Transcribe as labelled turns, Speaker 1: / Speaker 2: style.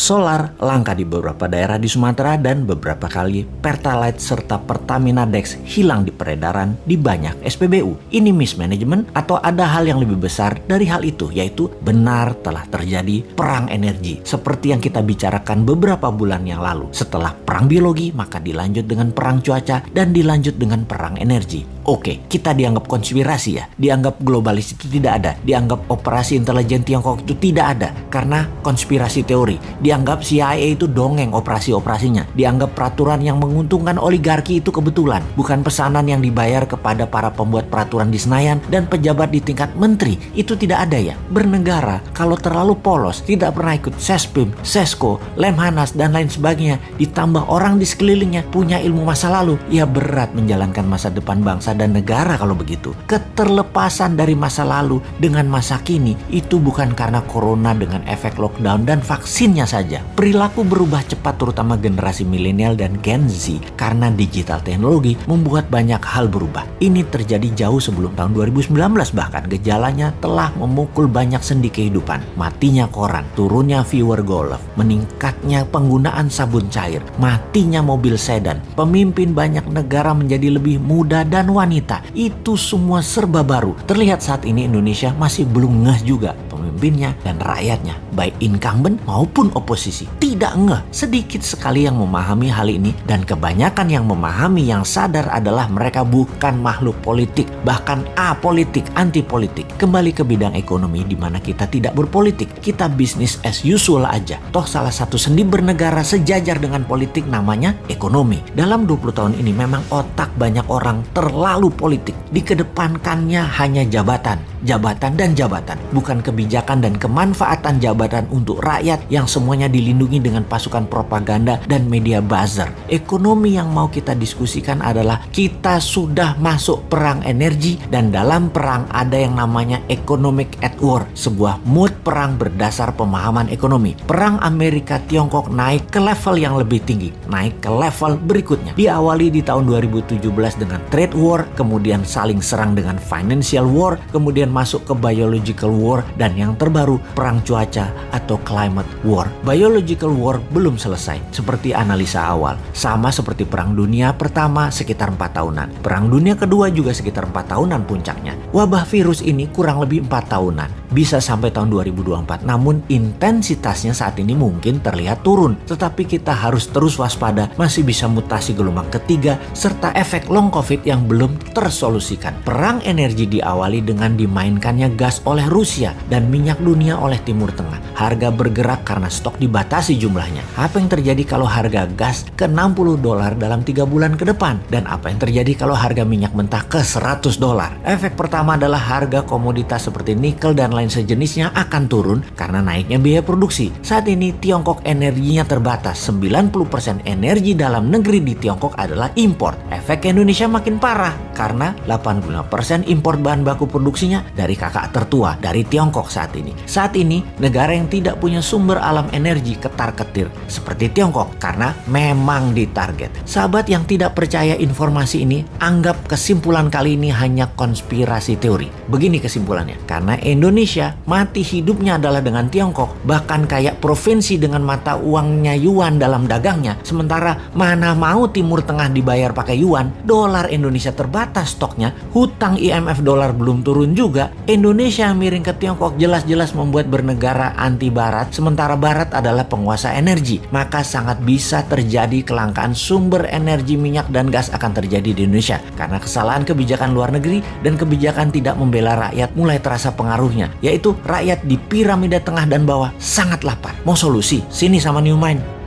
Speaker 1: solar langka di beberapa daerah di Sumatera, dan beberapa kali Pertalite serta Pertamina Dex hilang di peredaran di banyak SPBU. Ini mismanagement atau ada hal yang lebih besar dari hal itu, yaitu benar telah terjadi perang energi seperti yang kita bicarakan beberapa bulan yang lalu. Setelah perang biologi, maka dilanjut dengan perang cuaca dan dilanjut dengan perang energi. Oke, kita dianggap konspirasi ya, dianggap globalis itu tidak ada, dianggap operasi intelijen Tiongkok itu tidak ada karena konspirasi teori, dianggap CIA itu dongeng operasi-operasinya, dianggap peraturan yang menguntungkan oligarki itu kebetulan, bukan pesanan yang dibayar kepada para pembuat peraturan di Senayan dan pejabat di tingkat menteri. Itu tidak ada ya. Bernegara kalau terlalu polos, tidak pernah ikut Sespim, Sesko, Lemhanas dan lain sebagainya, ditambah orang di sekelilingnya punya ilmu masa lalu, ya berat menjalankan masa depan bangsa dan negara kalau begitu. Keterlepasan dari masa lalu dengan masa kini itu bukan karena corona dengan efek lockdown dan vaksinnya saja. Perilaku berubah cepat terutama generasi milenial dan Gen Z karena digital teknologi membuat banyak hal berubah. Ini terjadi jauh sebelum tahun 2019, bahkan gejalanya telah memukul banyak sendi kehidupan. Matinya koran, turunnya viewer golf, meningkatnya penggunaan sabun cair, matinya mobil sedan, pemimpin banyak negara menjadi lebih muda dan wanita. Itu semua serba baru. Terlihat saat ini Indonesia masih belum ngeh juga. Pemimpinnya dan rakyatnya, baik incumbent maupun oposisi, tidak ngeh. Sedikit sekali yang memahami hal ini, dan kebanyakan yang memahami, yang sadar adalah mereka bukan makhluk politik, bahkan apolitik, anti politik. Kembali ke bidang ekonomi di mana kita tidak berpolitik, kita bisnis as usual aja. Toh salah satu sendi bernegara sejajar dengan politik namanya ekonomi. Dalam 20 tahun ini memang otak banyak orang terlalu politik. Dikedepankannya hanya jabatan, dan jabatan, bukan kebijakan dan kemanfaatan jabatan untuk rakyat yang semuanya dilindungi dengan pasukan propaganda dan media buzzer. Ekonomi yang mau kita diskusikan adalah kita sudah masuk perang energi, dan dalam perang ada yang namanya economic at war, sebuah mood perang berdasar pemahaman ekonomi. Perang Amerika Tiongkok naik ke level yang lebih tinggi, naik ke level berikutnya. Diawali di tahun 2017 dengan trade war, kemudian saling serang dengan financial war, kemudian masuk ke biological war, dan yang terbaru perang cuaca atau climate war. Biological war belum selesai seperti analisa awal, sama seperti perang dunia pertama sekitar 4 tahunan, perang dunia kedua juga sekitar 4 tahunan puncaknya. Wabah virus ini kurang lebih 4 tahunan, bisa sampai tahun 2024, namun intensitasnya saat ini mungkin terlihat turun, tetapi kita harus terus waspada, masih bisa mutasi gelombang ketiga serta efek long covid yang belum tersolusikan. Perang energi diawali dengan dimainkannya gas oleh Rusia dan minyak dunia oleh Timur Tengah. Harga bergerak karena stok dibatasi jumlahnya. Apa yang terjadi kalau harga gas ke $60 dalam 3 bulan ke depan? Dan apa yang terjadi kalau harga minyak mentah ke $100? Efek pertama adalah harga komoditas seperti nikel dan lain sejenisnya akan turun karena naiknya biaya produksi. Saat ini Tiongkok energinya terbatas. 90% energi dalam negeri di Tiongkok adalah impor. Efek Indonesia makin parah karena 85% impor bahan baku produksinya dari kakak tertua, dari Tiongkok saat ini. Saat ini negara yang tidak punya sumber alam energi ketar-ketir seperti Tiongkok karena memang ditarget. Sahabat yang tidak percaya informasi ini, anggap kesimpulan kali ini hanya konspirasi teori. Begini kesimpulannya, karena Indonesia mati hidupnya adalah dengan Tiongkok, bahkan kayak provinsi dengan mata uangnya yuan dalam dagangnya, sementara mana mau Timur Tengah dibayar pakai yuan, dolar Indonesia terbatas stoknya, hutang IMF dolar belum turun juga, Indonesia miring ke Tiongkok jelas-jelas membuat bernegara anti barat, sementara barat adalah penguasa energi. Maka sangat bisa terjadi kelangkaan sumber energi minyak dan gas akan terjadi di Indonesia karena kesalahan kebijakan luar negeri dan kebijakan tidak membela rakyat mulai terasa pengaruhnya, yaitu rakyat di piramida tengah dan bawah sangat lapar. Mau solusi? Sini sama New Mind.